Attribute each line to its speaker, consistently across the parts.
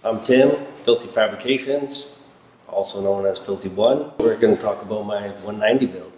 Speaker 1: I'm Tim, Filthy Fabrications, also known as Filthy One. We're going to talk about my 190 build.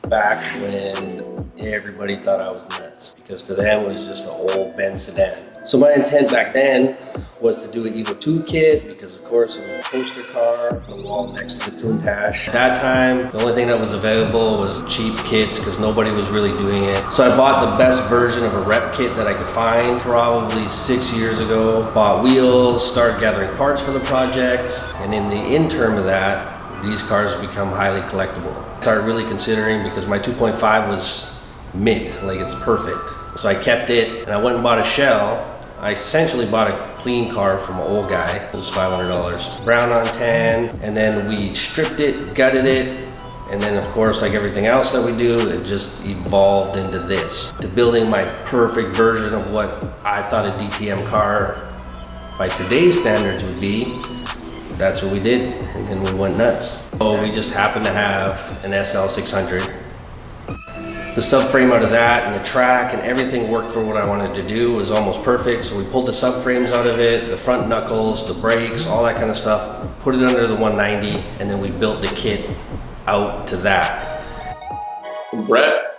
Speaker 1: Back when everybody thought I was nuts, because to them it was just an old Benz sedan. So my intent back then was to do an Evo 2 kit, because of course it was a poster car on the wall next to the Countach. At that time, the only thing that was available was cheap kits, because nobody was really doing it. So I bought the best version of a rep kit that I could find probably 6 years ago. Bought wheels, started gathering parts for the project, and in the interim of that, these cars become highly collectible. I started really considering, because my 2.5 was mint, like it's perfect. So I kept it, and I went and bought a shell. I essentially bought a clean car from an old guy. It was $500. Brown on tan, and then we stripped it, gutted it, and then of course, like everything else that we do, it just evolved into this. To building my perfect version of what I thought a DTM car by today's standards would be. That's what we did, and then we went nuts. So we just happened to have an SL600. The subframe out of that and the track and everything worked for what I wanted to do. It was almost perfect. So we pulled the subframes out of it, the front knuckles, the brakes, all that kind of stuff, put it under the 190, and then we built the kit out to that.
Speaker 2: Brett,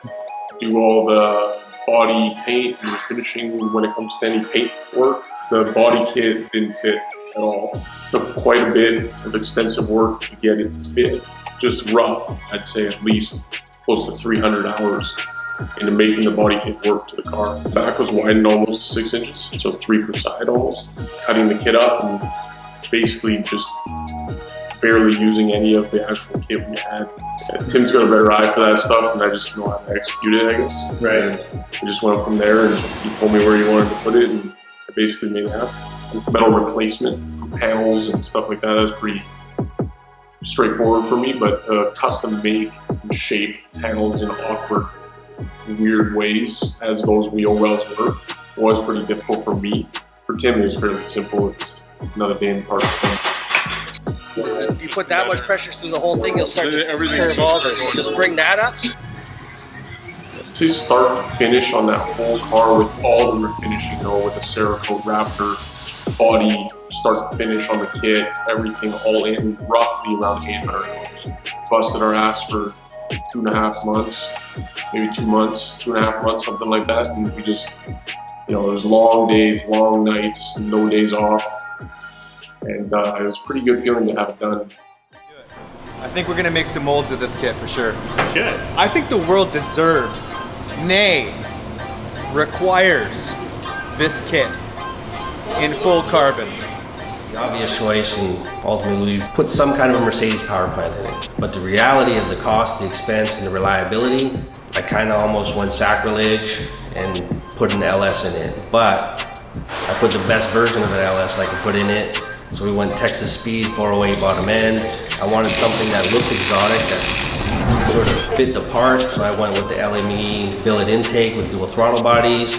Speaker 2: do all the body paint and finishing when it comes to any paint work. The body kit didn't fit at all. Took quite a bit of extensive work to get it to fit. Just rough, I'd say at least close to 300 hours into making the body kit work to the car. The back was widened almost 6 inches, so 3 per side almost. Cutting the kit up and basically just barely using any of the actual kit we had. Tim's got a better eye for that stuff, and I just know how to execute it, I guess. Right. And we just went from there, and he told me where he wanted to put it, and I basically made it happen. Metal replacement for panels and stuff like that, that's pretty straightforward for me, but custom make and shape panels in awkward, weird ways, as those wheel wells were, was pretty difficult for me. For Tim, it was fairly simple. It's not a damn hard thing.
Speaker 1: If you put that much pressure through the whole thing, you'll start to curve all this. Just bring that up.
Speaker 2: To start to finish on that whole car with all the refinishing, with the Cerakote Raptor body, start to finish on the kit, everything all in roughly around $800. Busted our ass for 2.5 months, maybe 2 months, 2.5 months, something like that. And we just, it was long days, long nights, no days off. And it was a pretty good feeling to have it done.
Speaker 3: I think we're gonna make some molds of this kit for sure. Shit. I think the world deserves, nay, requires this kit in full carbon.
Speaker 1: The obvious choice, and ultimately we put some kind of a Mercedes power plant in it. But the reality of the cost, the expense, and the reliability, I kind of almost went sacrilege and put an LS in it. But I put the best version of an LS I could put in it. So we went Texas Speed 408 bottom end. I wanted something that looked exotic, that sort of fit the part. So I went with the LME billet intake with dual throttle bodies.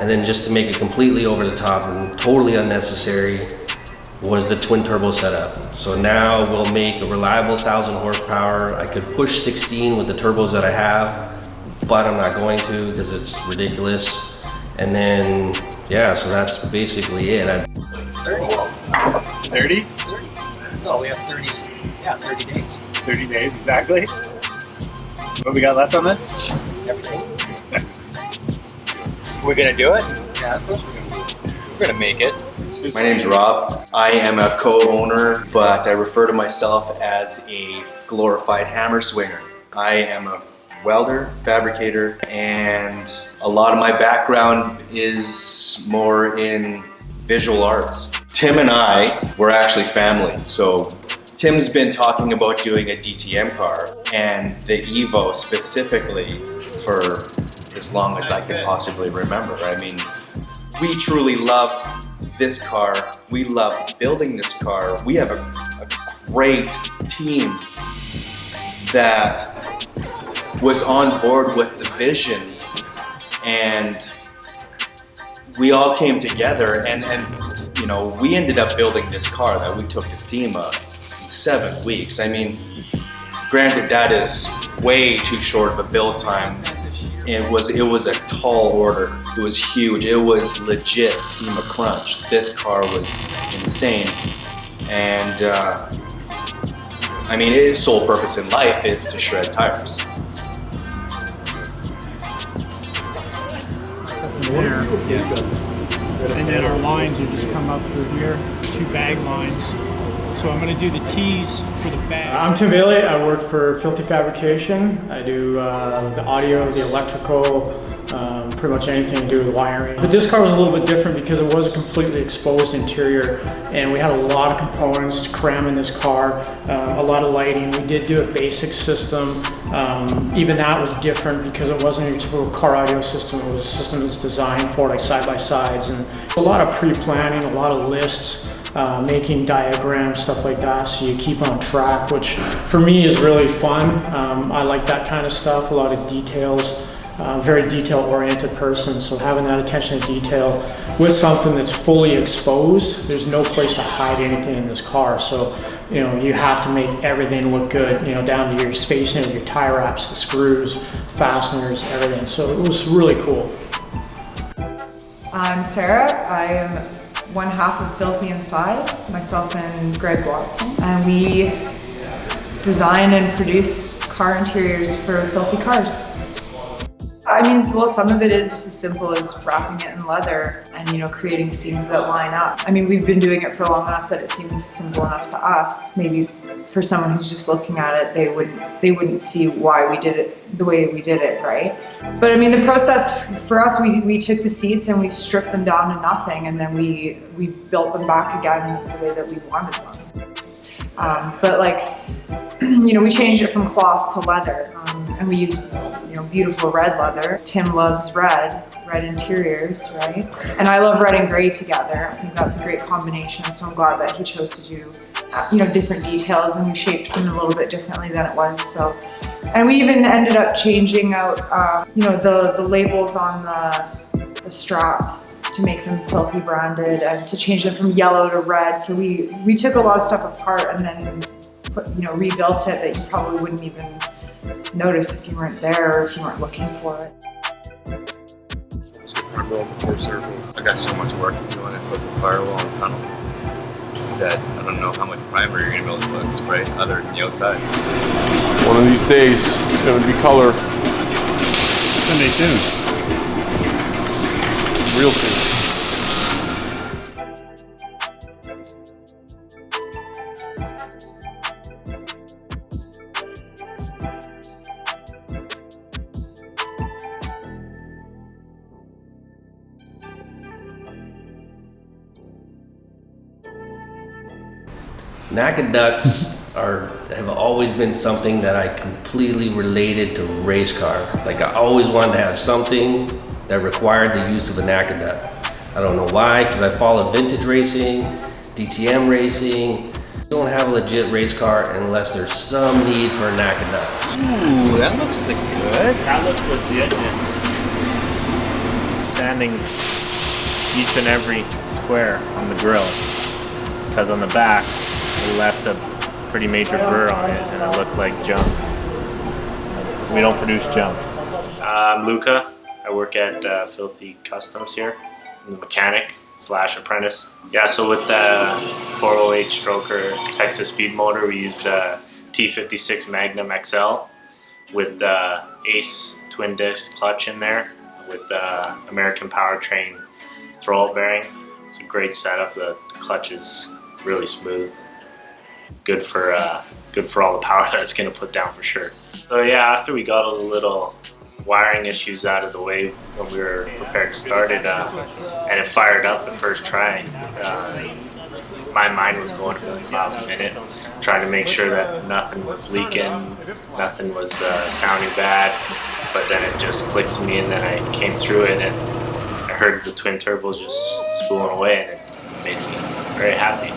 Speaker 1: And then just to make it completely over the top and totally unnecessary was the twin turbo setup. So now we'll make a reliable 1,000 horsepower. I could push 16 with the turbos that I have, but I'm not going to because it's ridiculous. And then, yeah, so that's basically it.
Speaker 4: 30? 30? No, we have 30, 30 days. 30 days, exactly. What we got left on this? Everything. We're gonna do it? Yeah, of course we're gonna do it. We're gonna make it.
Speaker 5: My name's Rob. I am a co-owner, but I refer to myself as a glorified hammer swinger. I am a welder, fabricator, and a lot of my background is more in visual arts. Tim and I were actually family, so Tim's been talking about doing a DTM car, and the Evo specifically for as long as I can possibly remember. I mean, we truly loved this car. We love building this car. We have a great team that was on board with the vision, and we all came together, and you know, we ended up building this car that we took to SEMA in 7 weeks. I mean, granted, that is way too short of a build time. It was a tall order. It was huge. It was legit SEMA crunch. This car was insane. And I mean, its sole purpose in life is to shred tires.
Speaker 6: There. And then our lines will just come up through here, 2 bag lines. So I'm going to do the T's for the bag.
Speaker 7: I'm Tim Bailey. I work for Filthy Fabrication. I do the audio, the electrical, pretty much anything to do with wiring. But this car was a little bit different because it was a completely exposed interior, and we had a lot of components to cram in this car, a lot of lighting. We did do a basic system. Even that was different because it wasn't your typical car audio system. It was a system that's designed for like side-by-sides, and a lot of pre-planning, a lot of lists. Making diagrams, stuff like that, so you keep on track, which for me is really fun. I like that kind of stuff, a lot of details, very detail-oriented person, so having that attention to detail with something that's fully exposed, there's no place to hide anything in this car, so you know, you have to make everything look good, you know, down to your spacing, your tie wraps, the screws, fasteners, everything, so it was really cool.
Speaker 8: I'm Sarah. I am one half of Filthy Inside, myself and Greg Watson, and we design and produce car interiors for filthy cars. I mean, well, some of it is just as simple as wrapping it in leather and, you know, creating seams that line up. I mean, we've been doing it for long enough that it seems simple enough to us. Maybe for someone who's just looking at it, they wouldn't see why we did it the way we did it, right? But I mean, the process for us, we took the seats and we stripped them down to nothing, and then we built them back again the way that we wanted them. But like, you know, we changed it from cloth to leather, and we used, you know, beautiful red leather. Tim loves red interiors, right? And I love red and gray together. I think that's a great combination. So I'm glad that he chose to do, you know, different details, and we shaped them a little bit differently than it was. So, and we even ended up changing out, you know, the labels on the straps to make them Filthy branded, and to change them from yellow to red. So we took a lot of stuff apart and then you know, rebuilt it that you probably wouldn't even notice if you weren't there or if you weren't looking for it.
Speaker 9: I got so much work to do on it, put the firewall and tunnel, that I don't know how much primer you're gonna be able to put and spray other than the outside.
Speaker 2: One of these days, it's gonna be color.
Speaker 4: Sunday soon.
Speaker 2: Real soon.
Speaker 1: NACA ducts have always been something that I completely related to race car. Like, I always wanted to have something that required the use of a NACA duct. I don't know why, because I follow vintage racing, DTM racing. Don't have a legit race car unless there's some need for a NACA duct.
Speaker 5: Ooh, that looks good.
Speaker 4: That looks legit. It's sanding each and every square on the grill, because on the back we left a pretty major burr on it and it looked like junk. We don't produce junk. I'm Luca. I work at Filthy Customs here. I'm the mechanic / apprentice. Yeah, so with the 408 stroker Texas speed motor, we used the T56 Magnum XL with the Ace twin disc clutch in there with the American Powertrain throwout bearing. It's a great setup. The clutch is really smooth. Good for all the power that it's going to put down for sure. So yeah, after we got all the little wiring issues out of the way when we were prepared to start it, and it fired up the first try, my mind was going a million miles a minute, trying to make sure that nothing was leaking, nothing was sounding bad. But then it just clicked to me, and then I came through it and I heard the twin turbos just spooling away, and made me very happy.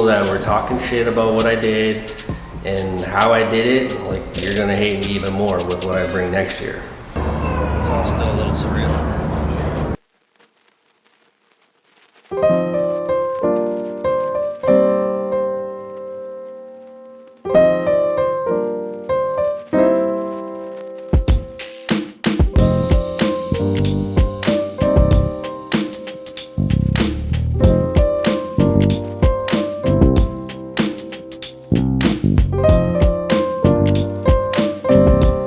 Speaker 1: That were talking shit about what I did and how I did it, like, you're gonna hate me even more with what I bring next year. It's all still a little surreal.